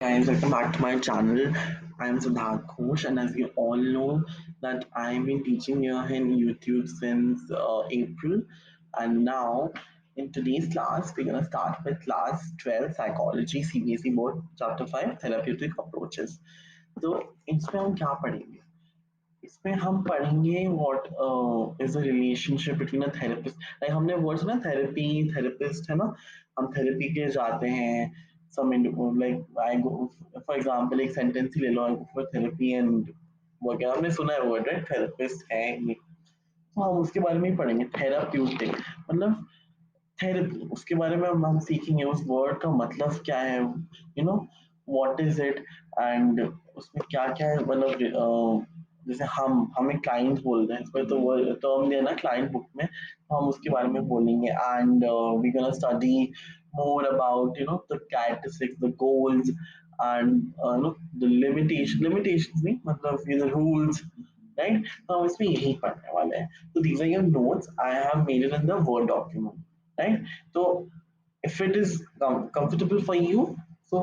Guys, welcome back to my channel. I am Siddharth Ghosh, and as you all know, that I've been teaching here in YouTube since April, and now in today's class, we're gonna start with class 12 Psychology CBSE Board Chapter 5 Therapeutic Approaches. तो इसमें हम क्या पढ़ेंगे? इसमें हम पढ़ेंगे what is the relationship between a therapist. Like हमने words ना थेरेपी थेरेपिस्ट है ना, हम थेरेपी के जाते हैं। Some like I go for example एक सेंटेंस ही ले लो, I go for therapy and वगैरह हमने सुना है वर्ड राइट, थेरेपिस्ट है ये। तो हम उसके बारे में ही पढ़ेंगे। थेराप्यूटिक मतलब थेरेपी, उसके बारे में हम सीखेंगे उस वर्ड का मतलब क्या है, व्हाट इज इट, एंड उसमें क्या क्या है। मतलब जैसे हम एक क्लाइंट बोलते हैं, इसमें तो वो टर्म दिया ना क्लाइंट बुक में, तो हम उसके बारे में बोलेंगे। And we gonna study more about the characteristics, the goals, and the limitation नहीं, मतलब ये द रूल्स, राइट। तो हम इसमें यही पढ़ने वाले हैं। So these are your notes. I have made it in the Word document, right? So if it is comfortable for you, so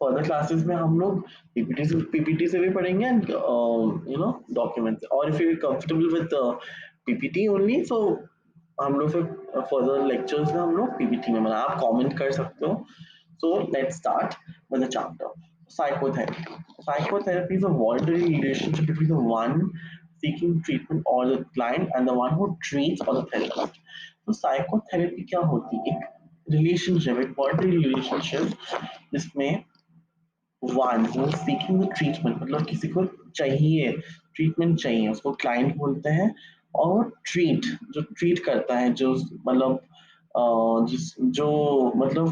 further classes में हम लोग पीपीटी से भी पढ़ेंगे एंड डॉक्यूमेंट। और if you're comfortable with PPT only, so हम लोग फिर फर्दर लेक्चर्स में हम लोग पीपीटी में मतलब आप कमेंट कर सकते हो। So let's start with the chapter. Psychotherapy. Psychotherapy is a voluntary relationship between the one seeking treatment or the client and the one who treats or the therapist. तो साइकोथेरेपी क्या होती है? एक रिलेशनशिप, एक voluntary relationship जिसमें one who seeking the treatment, मतलब किसी को चाहिए ट्रीटमेंट, चाहिए उसको क्लाइंट बोलते हैं। और ट्रीट जो ट्रीट करता है, जो मतलब जिस जो मतलब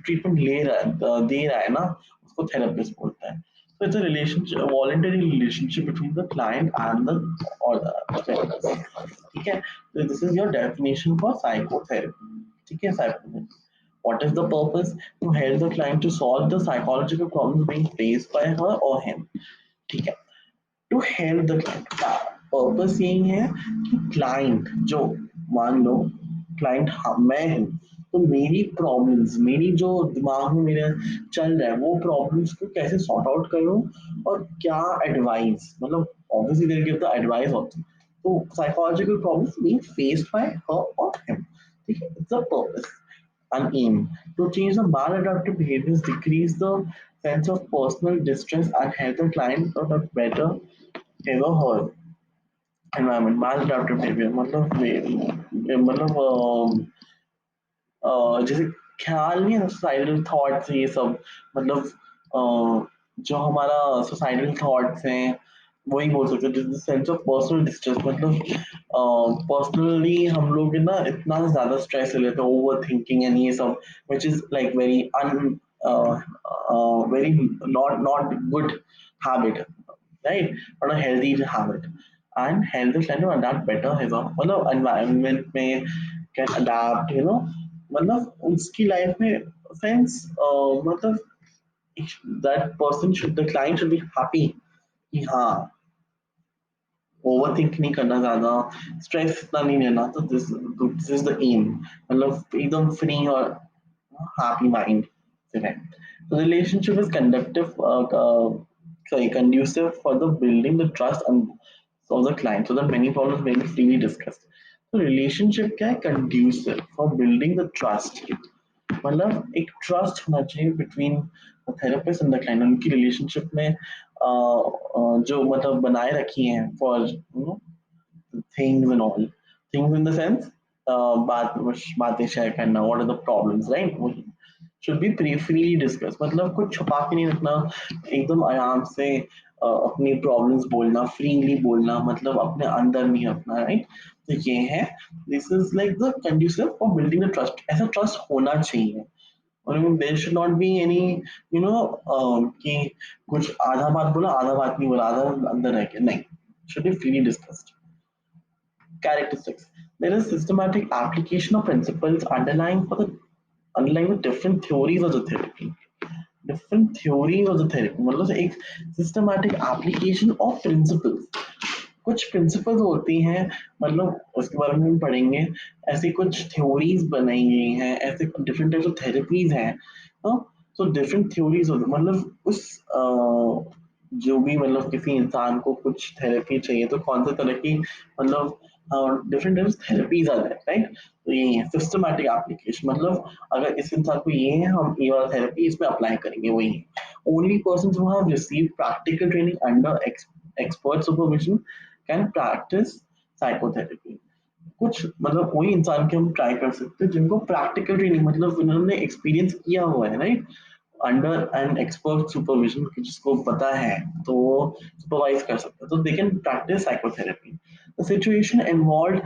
ट्रीटमेंट ले रहा है दे रहा है ना, उसको थेरेपिस्ट बोलते हैं। So it's a relationship, a voluntary relationship between the client and the or the therapist. ठीक है, so this is your definition for psychotherapy. ठीक है, psychotherapy. What is the purpose? To help the client to solve the psychological problems being faced by her or him. ठीक है, to help the client का purpose यही है कि client जो, मान लो क्लाइंट मैं हूँ, तो मेरी प्रॉब्लम्स, मेरी जो दिमाग में मेरे चल रहा है वो प्रॉब्लम्स को कैसे सॉर्ट आउट करूँ, और क्या एडवाइस, मतलब obviously there give the advice also. तो psychological problems being faced by her और हिम। ठीक है, it's a purpose and aim to change the maladaptive behaviors, decrease the sense of personal distress, and help the client to a better ever her environment. Maladaptive behavior मतलब जैसे ख्याल नहीं है, societal thoughts ये सब, मतलब जो हमारा सोसाइटल थॉट्स हैं वही बोल सकते हैं। सेंस ऑफ पर्सनल डिस्ट्रेस मतलब पर्सनली हम लोग ना इतना ज्यादा स्ट्रेस ले लेते हैं, ओवर थिंकिंग एंड ये सब, which is like very um very not good habit, right? Not a healthy habit. And help the client to adapt better है तो मतलब environment में can adapt, मतलब उसकी लाइफ में सेंस मतलब that person should, the client should be happy कि हाँ ओवर थिंक नहीं करना, ज्यादा स्ट्रेस इतना नहीं लेना। तो दिस इज द एम, मतलब एकदम फ्री और happy mind से रहे। So the relationship is conducive for the building the trust and of the client, so that many problems may be freely discussed. So relationship क्या है? Conducive for building the trust, मतलब एक trust होना चाहिए between therapist and the client. उनकी relationship में जो मतलब बनाए रखी हैं for things and all, things in the sense बात बातें शेयर करना, what are the problems, right? should be freely discuss, मतलब कुछ छुपा के नहीं रखना, एकदम आराम से अपनी प्रॉब्लम्स बोलना, फ्रीली बोलना, मतलब अपने अंदर नहीं रखना, राइट। तो ये है, this is like the conducive for building the trust. ऐसा ट्रस्ट होना चाहिए, और there should not be any कि कुछ आधा बात बोला आधा बात नहीं बोला, आधा अंदर रह के नहीं, should be freely discussed. Characteristics. There is systematic application of principles underlying the different theories of the therapy. Different theories of the therapy मतलब एक systematic application of principles. कुछ प्रिंसिपल्स होती हैं, मतलब उसके बारे में हम पढ़ेंगे। ऐसी कुछ थ्योरीज बनाई गई हैं, ऐसे डिफरेंट टाइप्स ऑफ थेरेपीज हैं। सो तो डिफरेंट थ्योरीज होती, मतलब उस जो भी मतलब किसी इंसान को कुछ थेरेपी चाहिए तो कौन सा तरह की मतलब डिफरेंट डिफरेंट थेरेपीज आ जाए, राइट। तो ये सिस्टमैटिक एप्लीकेशन, मतलब अगर इस इंसान को ये है, हम ये वाला थेरेपी इसमें अप्लाई करेंगे, वही है। Only person who have received practical training under expert supervision can practice psychotherapy. कुछ मतलब वही इंसान के हम ट्राई कर सकते हैं जिनको प्रैक्टिकल ट्रेनिंग, मतलब उन्होंने एक्सपीरियंस किया हुआ है, right, under an expert supervision, जिसको पता है तो वो सुपरवाइज कर सकता है, तो they can practice psychotherapy. The situation involve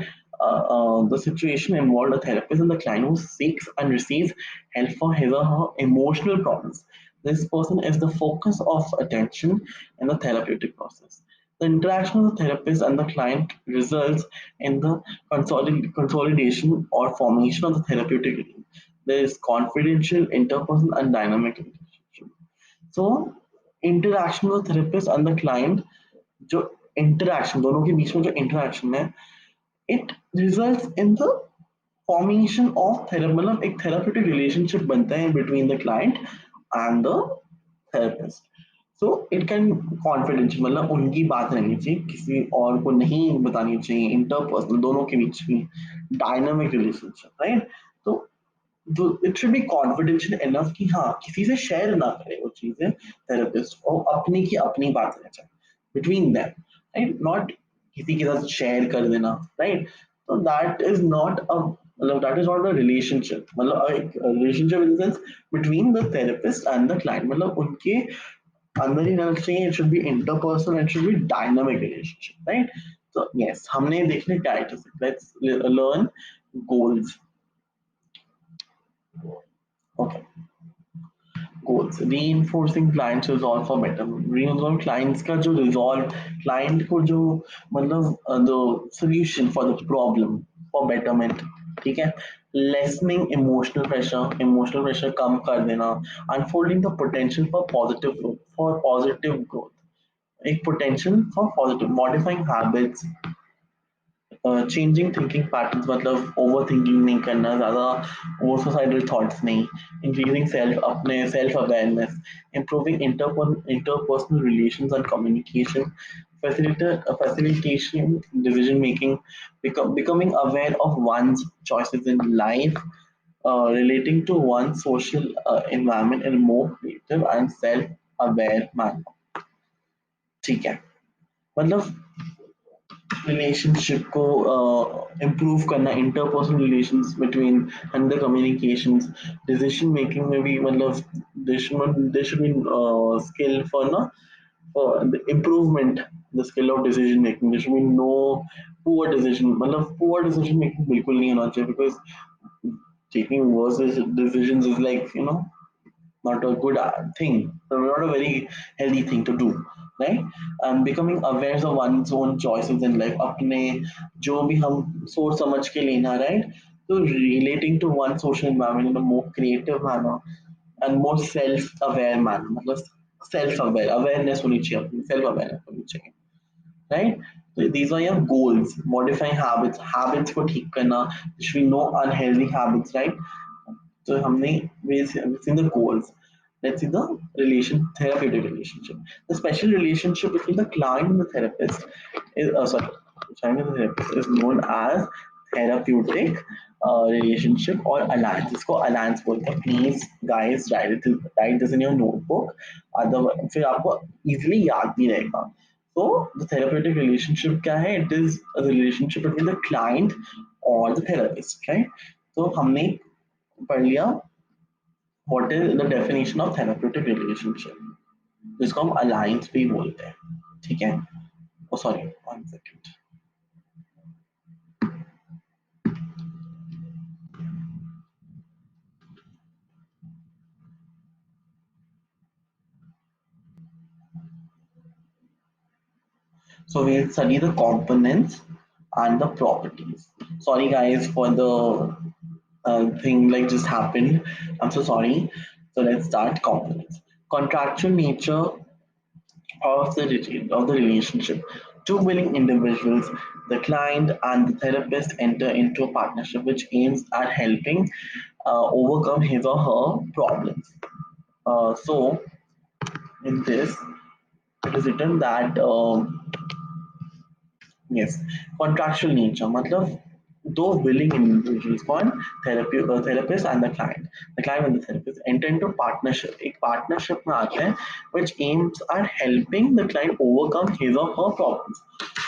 the situation involved a therapist and the client who seeks and receives help for his or her emotional problems. This person is the focus of attention in the therapeutic process. The interaction of the therapist and the client results in the consolidation or formation of the therapeutic routine. There is confidential, interpersonal, and dynamic relationship. So, interaction of the therapist and the client, जो interaction दोनों के बीच में जो interaction है, it results in the formation of therapy, मतलब एक therapeutic relationship बनता है between the client and the therapist. So it can confidential, मतलब उनकी बात रहनी चाहिए, किसी और को नहीं बतानी चाहिए, इंटरपर्सनल दोनों के बीच में डायनामिक रिलेशनशिप, राइट। तो it should be confidential enough कि हाँ किसी से शेयर ना करे वो चीजें थेरेपिस्ट, और अपनी की अपनी बात रह जाए बिटवीन दैम, राइट, नॉट किसी के साथ शेयर कर देना, राइट। तो दैट इज नॉट अ, मतलब that is not a relationship, मतलब एक relationship in the sense between the therapist and the client, मतलब उनके अंदर ही रहना चाहिए, it should be interpersonal, it should be dynamic relationship, right. तो यस, हमने देखने characteristics, let's learn goals. Okay, goals, reinforcing clients resolve for betterment, reinforce clients का जो resolve, client को जो मतलब the solution for the problem for betterment, ठीक है। lessening emotional pressure कम कर देना, unfolding the potential for positive growth, एक potential for positive, modifying habits, changing thinking patterns, मतलब ओवर थिंकिंग नहीं करना ज़्यादा, ओवर सोसाइटल थॉट्स नहीं, इंक्रीजिंग सेल्फ, अपने self awareness, improving interpersonal relations and communication, facilitation decision making, becoming aware of one's choices in life, relating to one's social environment in a more creative and self aware manner, ठीक है। मतलब relationship को improve करना, interpersonal relations between and the communications, decision making में भी, मतलब there should be skill for ना for the improvement, the skill of decision making, there should be no poor decision, मतलब poor decision making बिल्कुल नहीं होना चाहिए, because taking worse decisions is like, not a good thing, not a very healthy thing to do, right? And becoming aware of one's own choices in life, अपने जो भी हम सोच समझ के लेना, right? So relating to one social environment in a more creative manner and more self-aware manner, मतलब self-aware awareness होनी चाहिए, self-awareness होनी चाहिए, right? So these are your goals. Modifying habits को ठीक करना, there should be no unhealthy habits, right? So we've seen the goals. Let's see the therapeutic relationship. The special relationship between the client and the therapist is, client and the therapist is known as therapeutic relationship or alliance. इसको alliance बोलते हैं. Please, guys, write this in your notebook. Otherwise, फिर आपको easily याद भी रहेगा. So, the therapeutic relationship क्या है? It is a relationship between the client or the therapist, right? तो हमने पढ़ लिया what is the definition of therapeutic relationship, जिसको हम अलायंस भी बोलते हैं, ठीक है। Oh sorry, one second. So we'll study the components and the properties. Sorry guys for the thing like just happened, I'm so sorry. So let's start components. Contractual nature of the relationship. Two willing individuals, the client and the therapist, enter into a partnership which aims at helping overcome his or her problems. So in this, it is written that yes, contractual nature. मतलब दो willing individuals कौन therapist and the client and the therapist enter into partnership. एक partnership में आते हैं which aims at helping the client overcome his or her problems.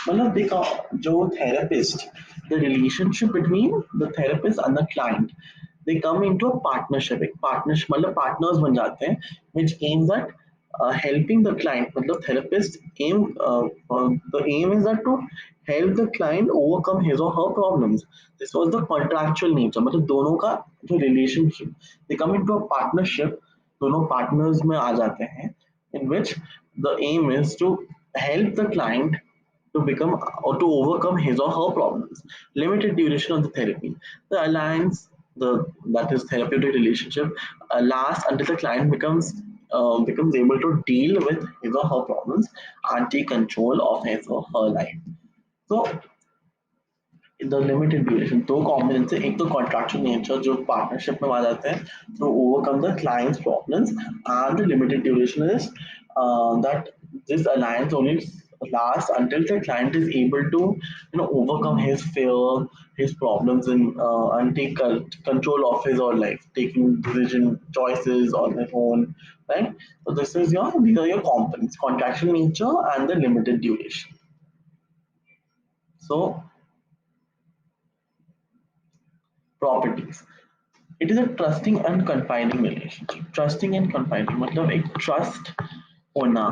मतलब देखो जो therapist, the relationship between the therapist and the client, they come into a partnership. एक partnership मतलब partners बन जाते हैं which aims at helping the client. मतलब therapist aim the aim is that to help the client overcome his or her problems. This was the contractual nature. मतलब दोनों का जो relationship, they come into a partnership. दोनों partners में आ जाते हैं in which the aim is to help the client to become or to overcome his or her problems. Limited duration of the therapy. The alliance, the that is therapeutic relationship, lasts until the client becomes able to deal with his or her problems and take control of his or her life. So the limited duration दो combination से एक तो contractual nature जो partnership में आ जाते हैं to overcome the client's problems, and the limited duration is that this alliance only lasts until the client is able to overcome his fear, his problems, and take control of his own life, taking decision choices on their own, right? So these are your components: contractual nature and the limited duration. So properties. It is a trusting and कन्फाइडिंग relationship. Trusting and कन्फाइडिंग मतलब एक trust होना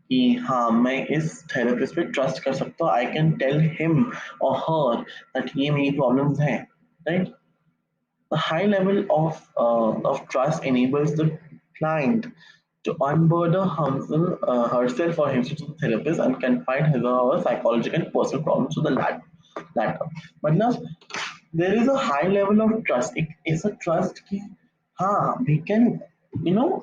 कि हाँ मैं इस therapist पे trust कर सकता हूँ. आई कैन टेल हिम और हर दैट ये मेरी प्रॉब्लम्स हैं, right? The high level of trust enables the client to unburden herself or himself to the therapist and confide his or her psychological and personal problems to the latter. मतलब there is a high level of trust. It's a trust कि हाँ we can you know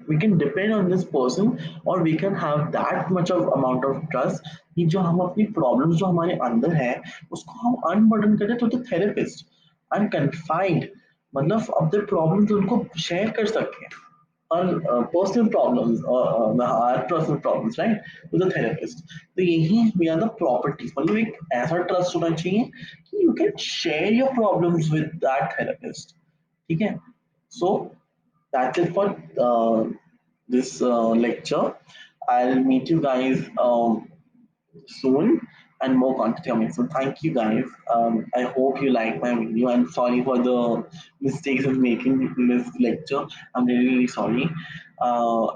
we can depend on this person, or we can have that much of amount of trust कि जो हम अपनी problems जो हमारे अंदर है उसको हम unburden करें to the therapist and confide. मतलब अपने problems उनको share कर सकें on personal problems, or our personal problems, right, to the therapist. तो यही we are the properties. मतलब एक ऐसा trust होना चाहिए कि you can share your problems with that therapist. ठीक है? So that's it for this lecture. I'll meet you guys soon and more content coming. So thank you guys. I hope you like my video. I'm sorry for the mistakes of making this lecture. I'm really, really sorry. Uh,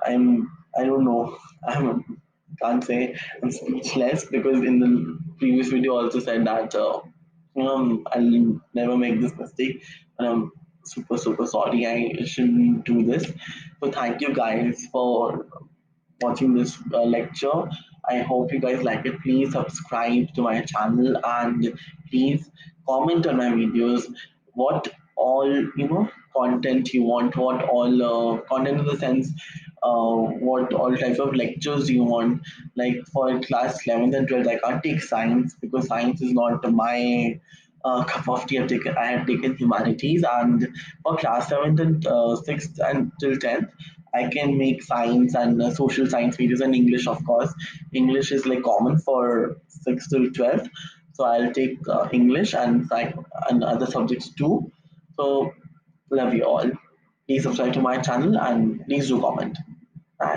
I don't know. I'm can't say I'm speechless because in the previous video also said that I'll never make this mistake, and I'm super super sorry. I shouldn't do this. So thank you guys for watching this lecture. I hope you guys like it. Please subscribe to my channel and please comment on my videos. What all content you want? What all content in the sense? What all types of lectures you want? Like for class 11th and 12th, I can't take science because science is not my cup of tea. I have taken humanities, and for class 7th and 6th and till 10th, I can make science and social science videos, and English, of course. English is like common for 6th till 12th. So I'll take English and other subjects too. So love you all. Please subscribe to my channel and please do comment. Bye.